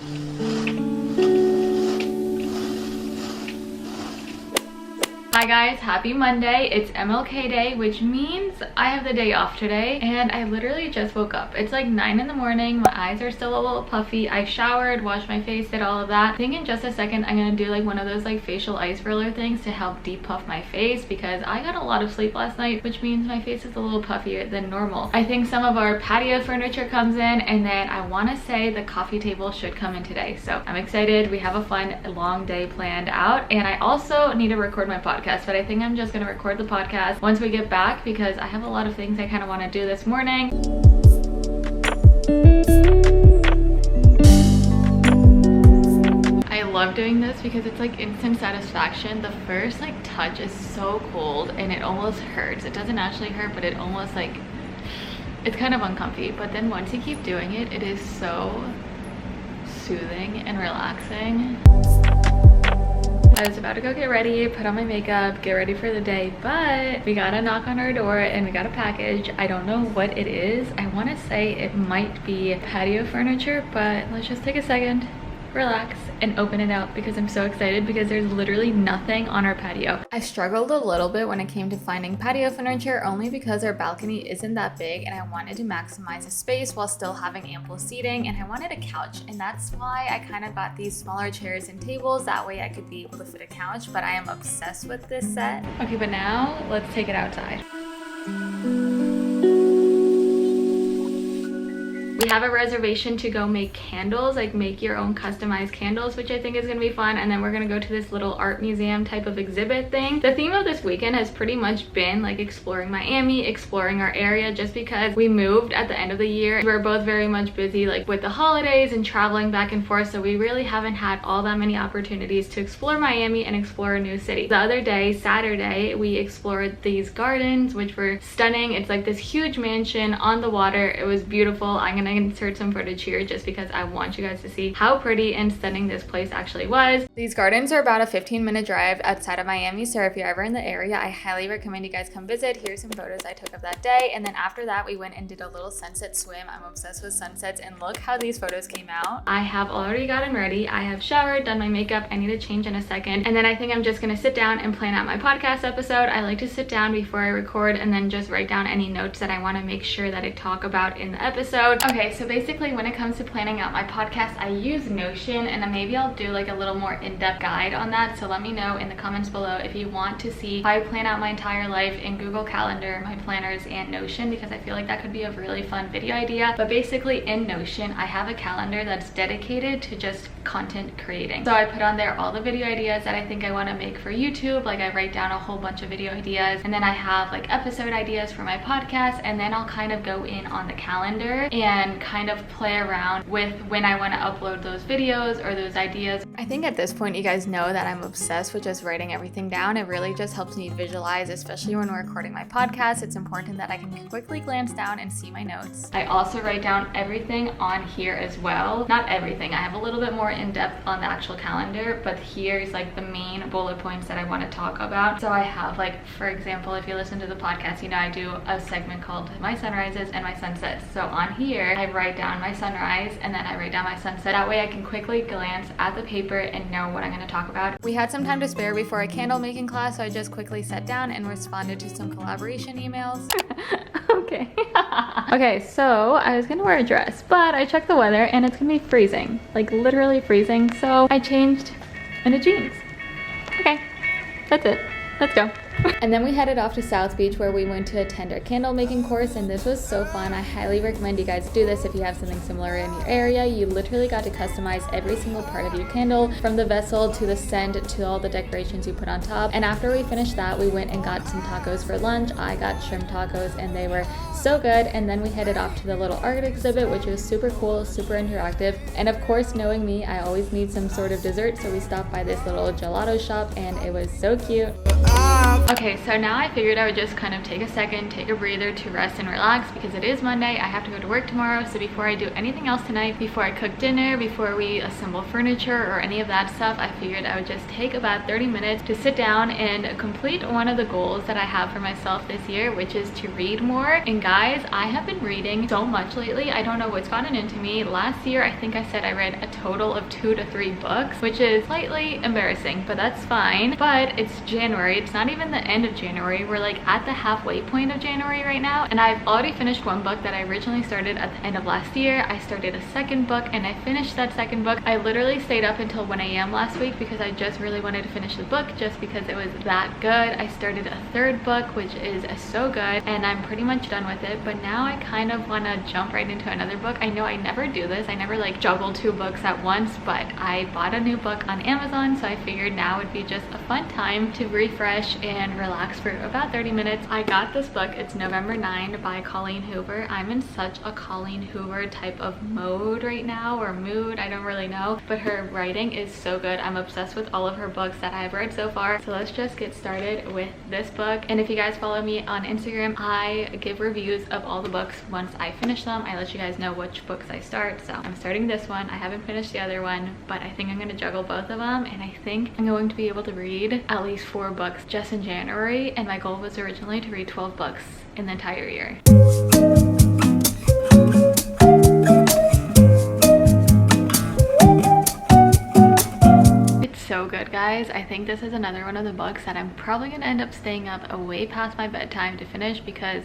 Hi guys, happy Monday. It's MLK day, which means I have the day off today, and I literally just woke up. It's like 9 in the morning. My eyes are still a little puffy. I showered, washed my face, did all of that. I think in just a second I'm gonna do like one of those like facial ice roller things to help depuff my face, because I got a lot of sleep last night, which means my face is a little puffier than normal. I think some of our patio furniture comes in, and then I want to say the coffee table should come in today. So I'm excited. We have a fun long day planned out, and I also need to record my podcast, but I think I'm just gonna record the podcast once we get back, because I have a lot of things I kind of want to do this morning. I love doing this because it's like instant satisfaction. The first like touch is so cold and it almost hurts. It doesn't actually hurt, but it almost like, it's kind of uncomfy. But then once you keep doing it, it is so soothing and relaxing. I was about to go get ready, put on my makeup, get ready for the day, but we got a knock on our door and we got a package. I don't know what it is. I want to say it might be patio furniture, but let's just take a second, relax, and open it out, because I'm so excited because there's literally nothing on our patio. I struggled a little bit when it came to finding patio furniture, only because our balcony isn't that big and I wanted to maximize the space while still having ample seating, and I wanted a couch, and that's why I kind of got these smaller chairs and tables. That way I could be able to fit a couch, but I am obsessed with this set. Okay, but now let's take it outside. We have a reservation to go make candles, like make your own customized candles, which I think is gonna be fun. And then we're gonna go to this little art museum type of exhibit thing. The theme of this weekend has pretty much been like exploring Miami, exploring our area, just because we moved at the end of the year. We're both very much busy like with the holidays and traveling back and forth, so we really haven't had all that many opportunities to explore Miami and explore a new city. The other day, Saturday, we explored these gardens, which were stunning. It's like this huge mansion on the water. It was beautiful. I'm gonna insert some footage here just because I want you guys to see how pretty and stunning this place actually was. These gardens are about a 15-minute drive outside of Miami, so if you're ever in the area, I highly recommend you guys come visit. Here's some photos I took of that day, and then after that we went and did a little sunset swim. I'm obsessed with sunsets, and look how these photos came out. I have already gotten ready. I have showered, done my makeup. I need to change in a second, and then I think I'm just gonna sit down and plan out my podcast episode. I like to sit down before I record and then just write down any notes that I want to make sure that I talk about in the episode. Okay, so basically when it comes to planning out my podcast, I use Notion, and then maybe I'll do like a little more in-depth guide on that. So let me know in the comments below if you want to see how I plan out my entire life in Google Calendar, my planners, and Notion, because I feel like that could be a really fun video idea. But basically in Notion, I have a calendar that's dedicated to just content creating. So I put on there all the video ideas that I think I want to make for YouTube. Like I write down a whole bunch of video ideas, and then I have like episode ideas for my podcast, and then I'll kind of go in on the calendar and kind of play around with when I want to upload those videos or those ideas. I think at this point you guys know that I'm obsessed with just writing everything down. It really just helps me visualize, especially when we're recording my podcast. It's important that I can quickly glance down and see my notes. I also write down everything on here as well. Not everything. I have a little bit more in depth on the actual calendar, but here's like the main bullet points that I want to talk about. So I have like, for example, if you listen to the podcast, you know I do a segment called my sunrises and my sunsets. So on here I write down my sunrise and then I write down my sunset. That way I can quickly glance at the paper and know what I'm going to talk about. We had some time to spare before a candle making class, so I just quickly sat down and responded to some collaboration emails. Okay. Okay, so I was gonna wear a dress, but I checked the weather and it's gonna be freezing, like literally freezing, so I changed into jeans. Okay, that's it. Let's go. And then we headed off to South Beach, where we went to attend our candle making course, and this was so fun. I highly recommend you guys do this if you have something similar in your area. You literally got to customize every single part of your candle, from the vessel to the scent to all the decorations you put on top. And after we finished that, we went and got some tacos for lunch. I got shrimp tacos and they were so good. And then we headed off to the little art exhibit, which was super cool, super interactive. And of course, knowing me, I always need some sort of dessert, so we stopped by this little gelato shop and it was so cute. Okay, so now I figured I would just kind of take a second, take a breather to rest and relax because it is Monday. I have to go to work tomorrow, so before I do anything else tonight, before I cook dinner, before we assemble furniture or any of that stuff, I figured I would just take about 30 minutes to sit down and complete one of the goals that I have for myself this year, which is to read more. And guys, I have been reading so much lately. I don't know what's gotten into me. Last year, I think I said I read a total of 2 to 3 books, which is slightly embarrassing, but that's fine. But it's January. It's not even the end of January. We're like at the halfway point of January right now, and I've already finished one book that I originally started at the end of last year. I started a second book and I finished that second book. I literally stayed up until 1 a.m. last week because I just really wanted to finish the book just because it was that good. I started a third book, which is so good, and I'm pretty much done with it, but now I kind of want to jump right into another book. I know I never do this. I never like juggle 2 books at once, but I bought a new book on Amazon, so I figured now would be just a fun time to refresh and relax for about 30 minutes. I got this book. It's November 9 by Colleen Hoover. I'm in such a Colleen Hoover type of mode right now, or mood, I don't really know, but her writing is so good. I'm obsessed with all of her books that I've read so far. So let's just get started with this book. And if you guys follow me on Instagram, I give reviews of all the books once I finish them. I let you guys know which books I start. So I'm starting this one. I haven't finished the other one, but I think I'm going to juggle both of them, and I think I'm going to be able to read at least 4 books just in January, and my goal was originally to read 12 books in the entire year. It's so good, guys. I think this is another one of the books that I'm probably going to end up staying up way past my bedtime to finish because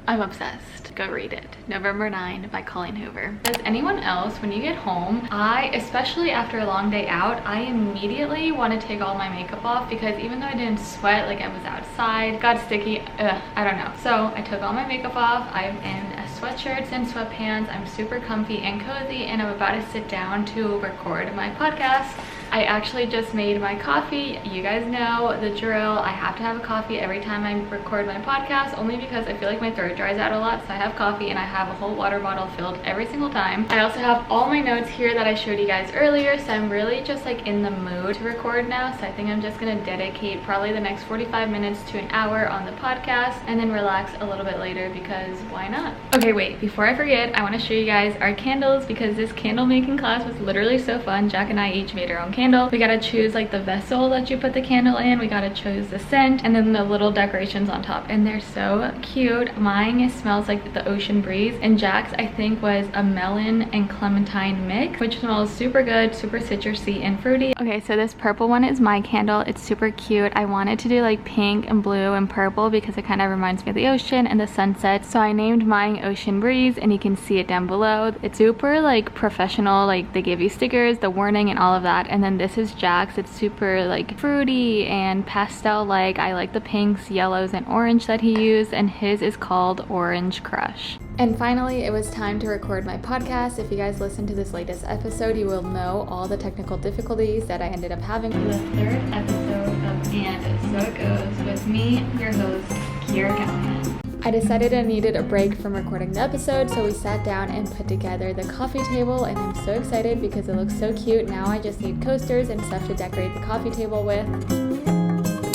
I'm obsessed. Go read it. November 9 by Colleen Hoover. Does anyone else, when you get home, especially after a long day out, I immediately want to take all my makeup off because even though I didn't sweat, like I was outside, got sticky, I don't know. So I took all my makeup off. I'm in sweatshirts and sweatpants. I'm super comfy and cozy, and I'm about to sit down to record my podcast. I actually just made my coffee. You guys know the drill. I have to have a coffee every time I record my podcast, only because I feel like my throat dries out a lot. So I have coffee and I have a whole water bottle filled every single time. I also have all my notes here that I showed you guys earlier. So I'm really just like in the mood to record now. So I think I'm just gonna dedicate probably the next 45 minutes to an hour on the podcast and then relax a little bit later because why not? Okay, wait, before I forget, I want to show you guys our candles because this candle making class was literally so fun. Jack and I each made our own candle. We gotta choose like the vessel that you put the candle in, we gotta choose the scent, and then the little decorations on top, and they're so cute. Mine smells like the ocean breeze, and Jack's I think was a melon and clementine mix, which smells super good, super citrusy and fruity. Okay, so this purple one is my candle. It's super cute. I wanted to do like pink and blue and purple because it kind of reminds me of the ocean and the sunset, so I named mine Ocean Breeze, and you can see it down below. It's super like professional, like they give you stickers, the warning and all of that. And then this is Jack's. It's super like fruity and pastel like. I like the pinks, yellows, and orange that he used, and his is called Orange Crush. And finally, it was time to record my podcast. If you guys listen to this latest episode, you will know all the technical difficulties that I ended up having for the 3rd episode of And So It Goes with me, your host, Kira Callahan. I decided I needed a break from recording the episode, so we sat down and put together the coffee table, and I'm so excited because it looks so cute. Now I just need coasters and stuff to decorate the coffee table with.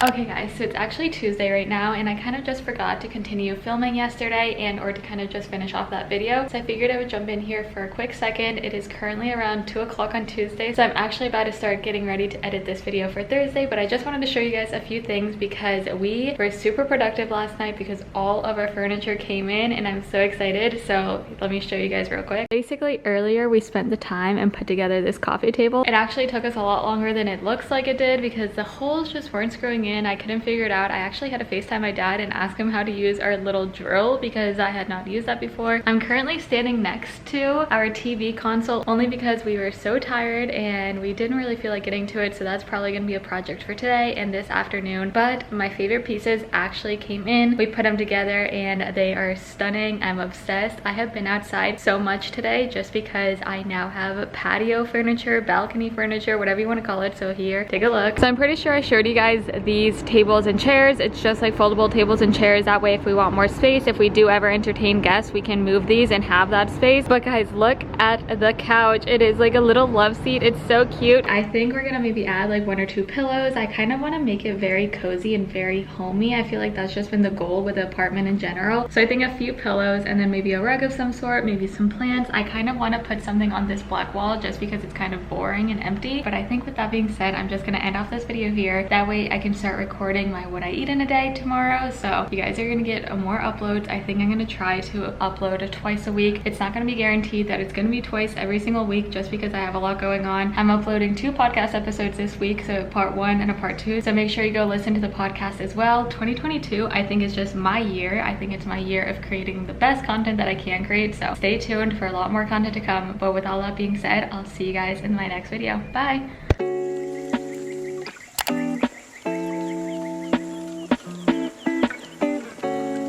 Okay guys, so it's actually Tuesday right now, and I kind of just forgot to continue filming yesterday or to kind of just finish off that video. So I figured I would jump in here for a quick second. It is currently around 2 o'clock on Tuesday, so I'm actually about to start getting ready to edit this video for Thursday, but I just wanted to show you guys a few things because we were super productive last night because all of our furniture came in, and I'm so excited. So let me show you guys real quick. Basically, earlier we spent the time and put together this coffee table. It actually took us a lot longer than it looks like it did because the holes just weren't screwing in. I couldn't figure it out. I actually had to FaceTime my dad and ask him how to use our little drill because I had not used that before. I'm currently standing next to our TV console only because we were so tired and we didn't really feel like getting to it, so that's probably gonna be a project for today and this afternoon. But my favorite pieces actually came in. We put them together and they are stunning. I'm obsessed. I have been outside so much today just because I now have patio furniture, balcony furniture, whatever you want to call it. So here, take a look. So I'm pretty sure I showed you guys the these tables and chairs. It's just like foldable tables and chairs. That way if we want more space, if we do ever entertain guests, we can move these and have that space. But guys, look at the couch. It is like a little love seat. It's so cute. I think we're gonna maybe add like 1 or 2 pillows. I kind of want to make it very cozy and very homey. I feel like that's just been the goal with the apartment in general. So I think a few pillows and then maybe a rug of some sort, maybe some plants. I kind of want to put something on this black wall just because it's kind of boring and empty. But I think with that being said, I'm just gonna end off this video here. That way I can start recording my what I eat in a day tomorrow. So you guys are gonna get more uploads. I think I'm gonna try to upload twice a week. It's not gonna be guaranteed that it's gonna be twice every single week just because I have a lot going on. I'm uploading 2 podcast episodes this week, so part 1 and a part 2. So make sure you go listen to the podcast as well. 2022 I think is just my year. I think it's my year of creating the best content that I can create. So stay tuned for a lot more content to come. But with all that being said, I'll see you guys in my next video. Bye.